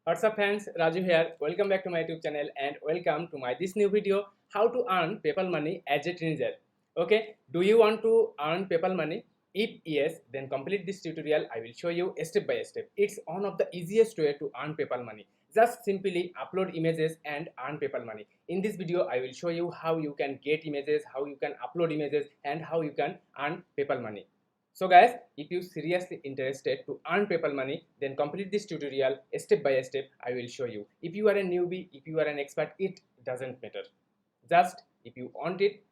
What's up fans, Raju here. Welcome back to my YouTube channel and welcome to my this new video, how to earn PayPal money as a teenager. Okay, do you want to earn PayPal money? If yes, then complete this tutorial. I will show you step by step. It's one of the easiest way to earn PayPal money. Just simply upload images and earn PayPal money. In this video, I will show you how you can get images, how you can upload images and how you can earn PayPal money. So guys, if you seriously interested to earn PayPal money, then complete this tutorial step by step. I will show you. If you are a newbie, if you are an expert, it doesn't matter. Just if you want it,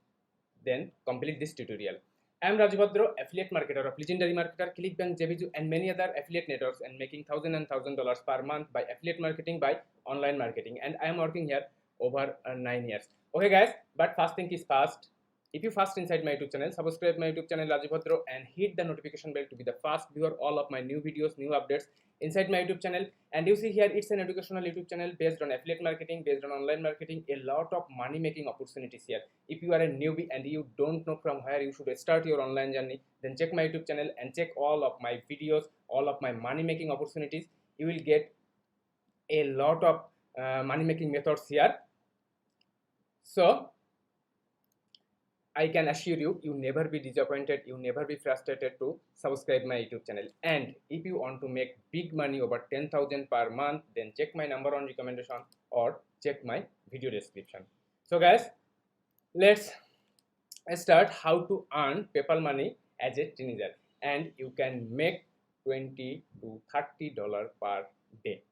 then complete this tutorial. I am Rajubhadra, affiliate marketer of Legendary Marketer, ClickBank, JVZoo and many other affiliate networks and making $1,000 per month by affiliate marketing, by online marketing, and I am working here over 9 years. Okay guys, but first thing is first. If you first inside my YouTube channel, subscribe my YouTube channel Rajubhadra and hit the notification bell to be the first viewer all of my new videos, new updates inside my YouTube channel. And you see here, it's an educational YouTube channel based on affiliate marketing, based on online marketing, a lot of money making opportunities here. If you are a newbie and you don't know from where you should start your online journey, then check my YouTube channel and check all of my videos, all of my money making opportunities. You will get a lot of money making methods here. So I can assure you, you never be disappointed, you never be frustrated to subscribe my YouTube channel. And if you want to make big money over 10,000 per month, then check my number on recommendation or check my video description. So guys, let's start how to earn PayPal money as a teenager. And you can make $20 to $30 per day.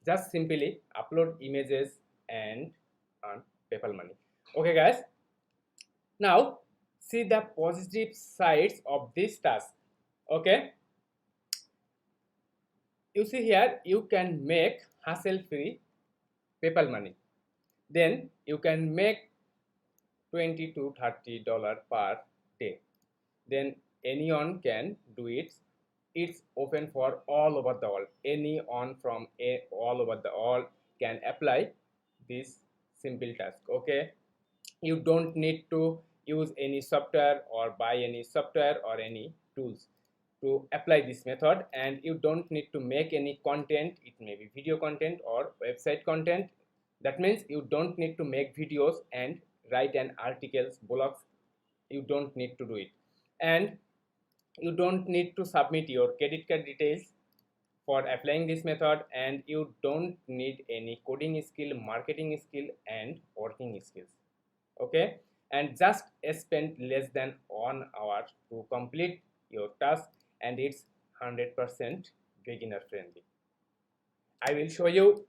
Just simply upload images and earn PayPal money. Okay guys, now see the positive sides of this task. Okay, you see here, you can make hassle free PayPal money. Then you can make $20 to $30 per day. Then anyone can do it. It's open for all over the world. Anyone from all over the world can apply this simple task. Okay, you don't need to use any software or buy any software or any tools to apply this method, and you don't need to make any content. It may be video content or website content. That means you don't need to make videos and write an articles, blogs. You don't need to do it, and you don't need to submit your credit card details for applying this method, and you don't need any coding skill, marketing skill and working skills. Okay, and just spend less than 1 hour to complete your task, and it's 100% beginner friendly. I will show you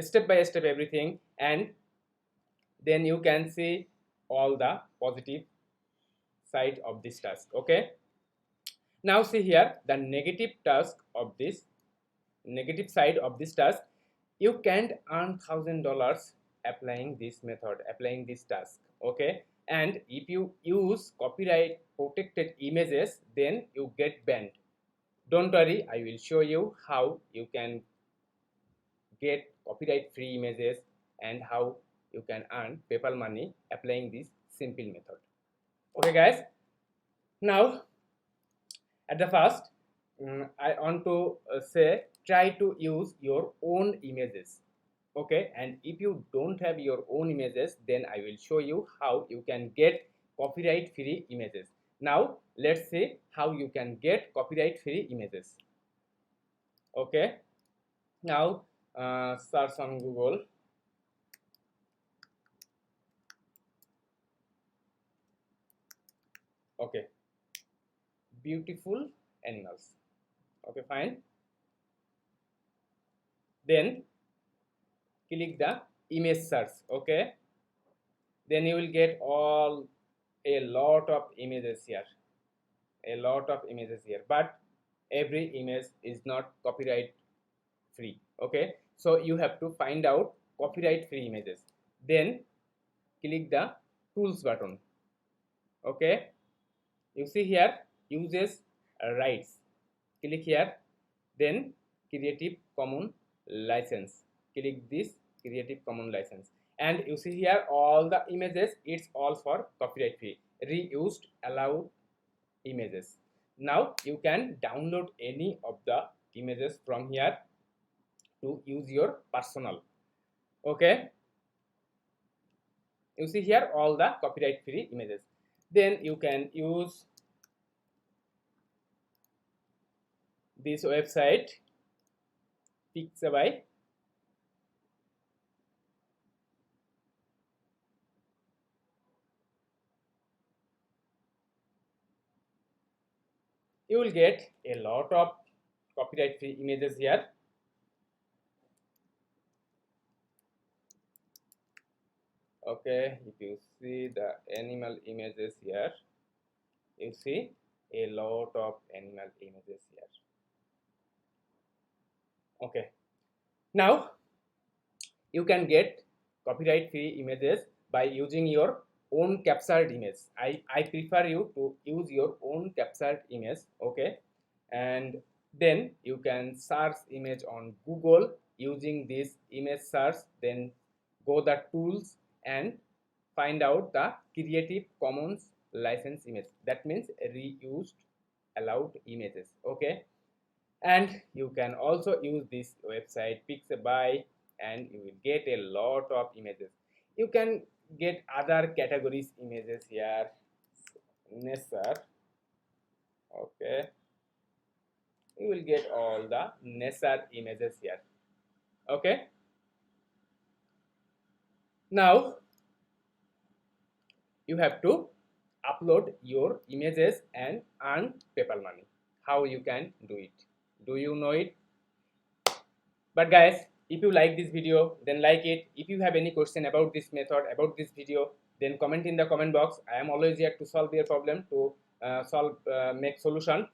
step by step everything, and then you can see all the positive side of this task. Okay, now see here the negative side of this task. You can't earn $1,000 applying this method, applying this task. Okay, and if you use copyright protected images, then you get banned. Don't worry, I will show you how you can get copyright free images and how you can earn PayPal money applying this simple method. Okay guys, now at the first, I want to say, try to use your own images. Okay, and if you don't have your own images, then I will show you how you can get copyright free images. Now let's see how you can get copyright free images. Okay, now search on Google. Okay, beautiful animals. Okay, fine. Then click the image search. Okay, then you will get a lot of images here, but every image is not copyright free. Okay, so you have to find out copyright free images. Then click the tools button. Okay, you see here, uses rights. Click here, then Creative Commons license. Click this Creative Commons license, and you see here all the images, it's all for copyright free, reused, allowed images. Now you can download any of the images from here to use your personal. Okay, you see here all the copyright free images. Then you can use this website Pixabay. You will get a lot of copyright free images here. Okay, if you see the animal images here, you see a lot of animal images here. Okay, now you can get copyright free images by using your own captured image. I prefer you to use your own captured image. Okay, and then you can search image on Google using this image search, then go the tools and find out the Creative Commons license image. That means reused allowed images. Okay, and you can also use this website Pixabay and you will get a lot of images. You can get other categories images here. Nature. Okay, you will get all the nature images here. Okay, now you have to upload your images and earn PayPal money. How you can do it? Do you know it? But guys, if you like this video, then like it. If you have any question about this method, about this video, then comment in the comment box. I am always here to solve your problem, to make solution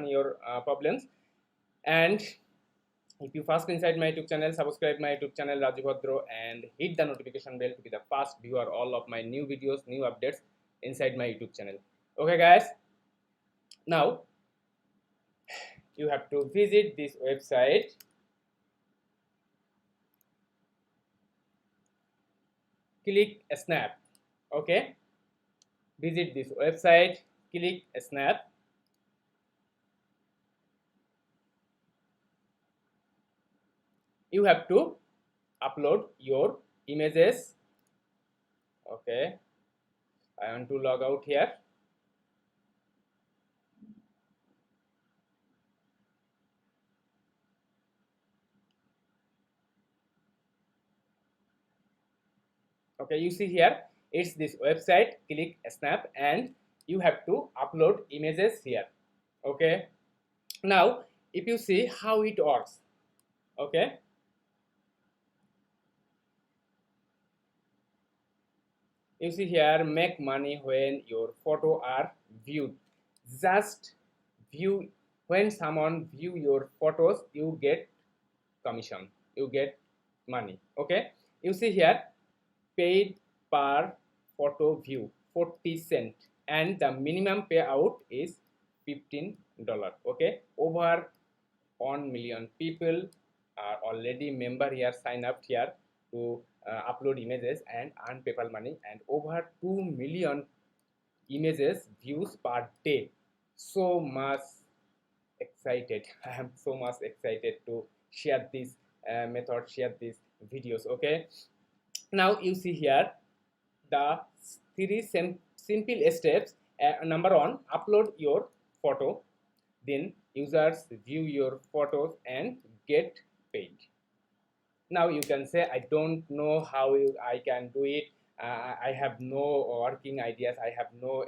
your problems. And if you first inside my YouTube channel, subscribe my YouTube channel Raju Bhadro and hit the notification bell to be the first viewer all of my new videos, new updates inside my YouTube channel. Okay guys, now you have to visit this website Click Snap. Okay, visit this website Click Snap. You have to upload your images. Okay, I want to log out here. Okay, you see here it's this website Click Snap and you have to upload images here. Okay, now if you see how it works, okay, you see here make money when your photo are viewed. Just view, when someone view your photos you get commission, you get money. Okay, you see here paid per photo view 40 cent and the minimum payout is $15. Okay, over 1 million people are already member here, sign up here to upload images and earn PayPal money, and over 2 million images views per day. So much excited. I am so much excited to share this method, share these videos. Okay, now you see here the three simple steps. Number one, upload your photo, then users view your photos and get paid. Now you can say I don't know how I can do it. I have no working ideas, I have no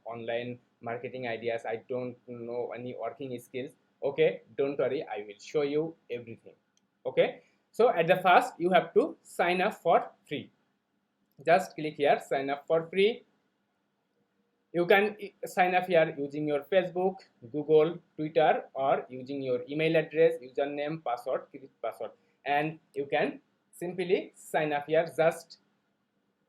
online marketing ideas, I don't know any working skills. Okay, don't worry, I will show you everything. Okay, so at the first you have to sign up for free. Just click here sign up for free. You can sign up here using your Facebook, Google, Twitter, or using your email address, username, password, create password, and you can simply sign up here. Just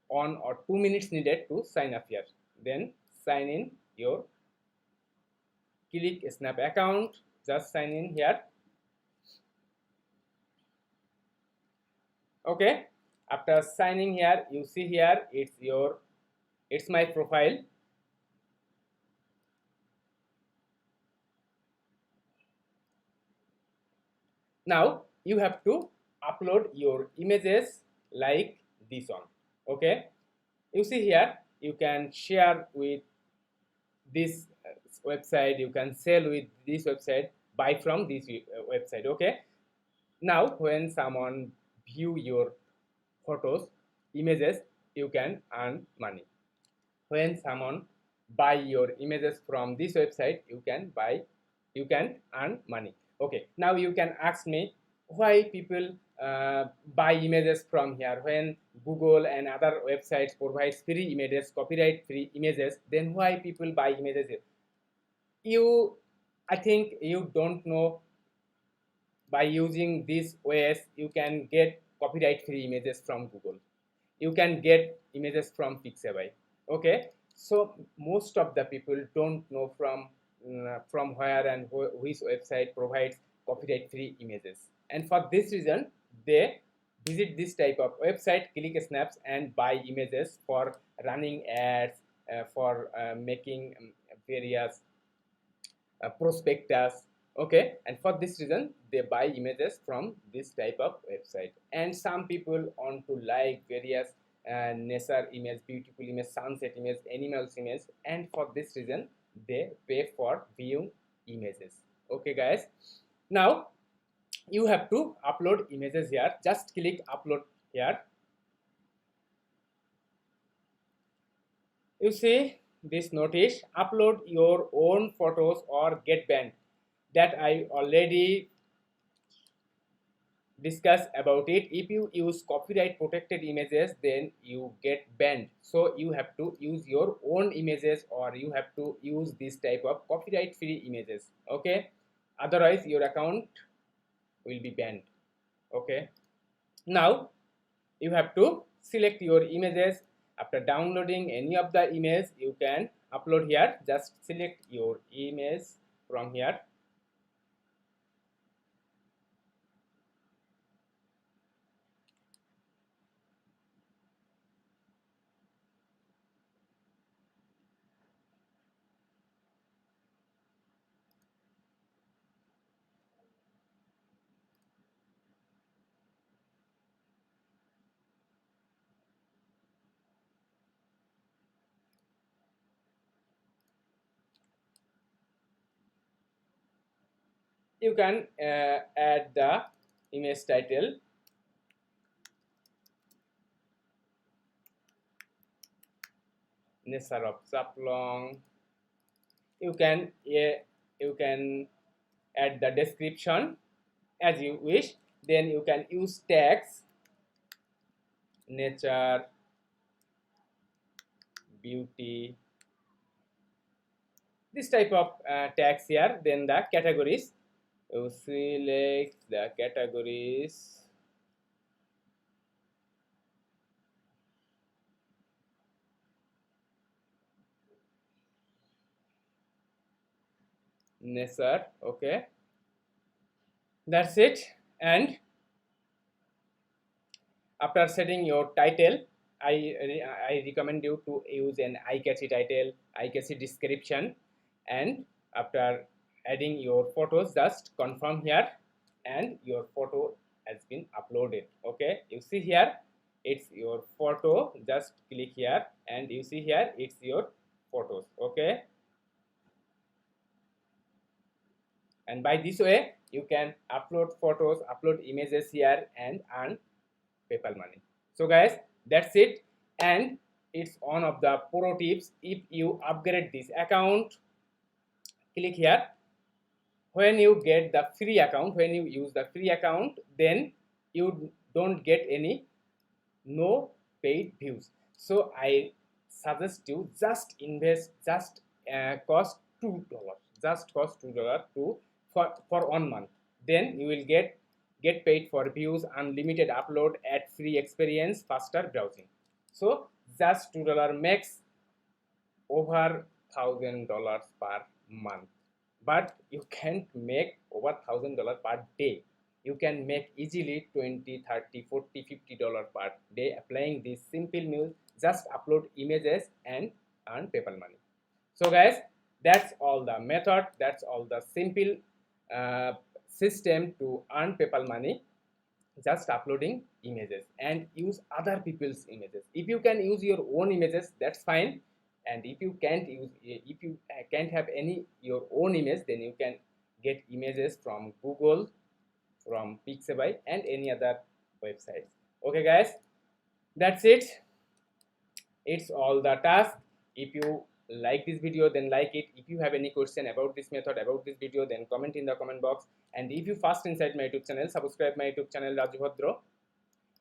1 or 2 minutes needed to sign up here. Then sign in your Click Snap account. Just sign in here. Okay. After signing here, you see here it's my profile. Now you have to upload your images like this one. Okay, you see here, you can share with this website, you can sell with this website, buy from this website. Okay, now when someone view your photos, images, you can earn money. When someone buy your images from this website, you can earn money. Okay, now you can ask me why people buy images from here when Google and other websites provides free images, copyright free images, then why people buy images here? You, I think you don't know, by using these ways you can get copyright free images from Google, you can get images from Pixabay. Okay, so most of the people don't know from where and which website provides copyright free images, and for this reason they visit this type of website, click snaps, and buy images for running ads, for making various prospectus. Okay, and for this reason they buy images from this type of website. And some people want to like various nature image, beautiful image, sunset image, animals image, and for this reason they pay for viewing images. Okay guys, now you have to upload images here. Just click upload here. You see this notice, upload your own photos or get banned, that I already discussed about it. If you use copyright protected images, then you get banned. So you have to use your own images, or you have to use this type of copyright free images. Okay, otherwise your account will be banned. Okay, now you have to select your images. After downloading any of the images, you can upload here. Just select your image from here. You can add the image title, Nature of Chaplong. You can add the description as you wish. Then you can use tags, nature, beauty, this type of tags here. Then the categories, you select the categories. Nature. Okay, that's it. And after setting your title, I recommend you to use an eye-catchy title, eye-catchy description, and after adding your photos, just confirm here, and your photo has been uploaded. Okay, you see here, it's your photo. Just click here, and you see here, it's your photos. Okay, and by this way, you can upload photos, upload images here, and earn PayPal money. So guys, that's it, and it's one of the pro tips. If you upgrade this account, click here. When you get the free account, when you use the free account, then you don't get any no paid views. So I suggest you just invest, just cost $2, just cost $2 to for 1 month. Then you will get paid for views, unlimited upload, ad free experience, faster browsing. So just $2 makes over $1,000 per month. But you can't make over $1,000 per day. You can make easily 20, 30, 40, $50 per day applying this simple move. Just upload images and earn PayPal money. So guys, that's all the method, that's all the simple system to earn PayPal money. just uploading images and use other people's images. If you can use your own images, that's fine. And if you can't have any your own image, then you can get images from Google, from Pixabay, and any other websites. Okay guys, that's it. It's all the task. If you like this video, then like it. If you have any question about this method, about this video, then comment in the comment box. And if you first inside my YouTube channel, subscribe my YouTube channel Raju Bhadra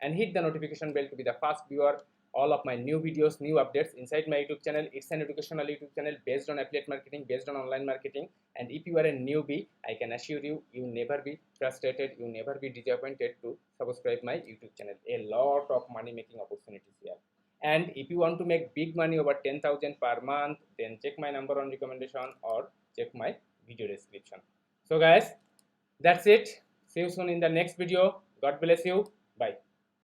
and hit the notification bell to be the first viewer all of my new videos, new updates inside my YouTube channel. It's an educational YouTube channel based on affiliate marketing, based on online marketing. And if you are a newbie, I can assure you, you never be frustrated, you never be disappointed to subscribe my YouTube channel. A lot of money making opportunities here. And if you want to make big money over 10,000 per month, then check my number on recommendation or check my video description. So guys, that's it. See you soon in the next video. God bless you. Bye.